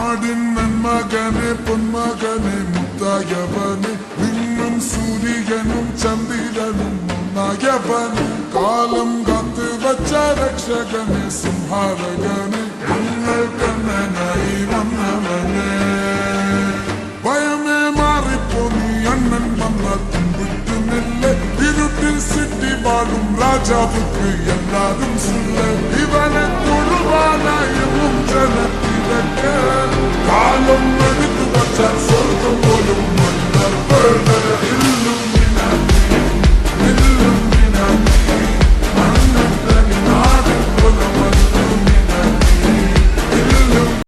നാടിൻ നന്മകനെ പൊന്മകനെ മുത്തായവനെ നിന്നും സൂര്യനും ചന്ദ്രനും ഒന്നായവനെ കാലം കാത്ത് വച്ച രക്ഷകനെ സംഹാരകനെ ഞങ്ങൾ കണ്ണനായി വന്നവനെ ഭയമേ മാറിപ്പോ നീ അണ്ണൻ വന്ന തുമ്പുറ്റുന്നില്ല ഇരുട്ടിൽ സിറ്റി വാഴും രാജാവുക്ക് എല്ലാരും സുല്ല ഇവനെ തൊഴുവാനായും ജനത്തിൽ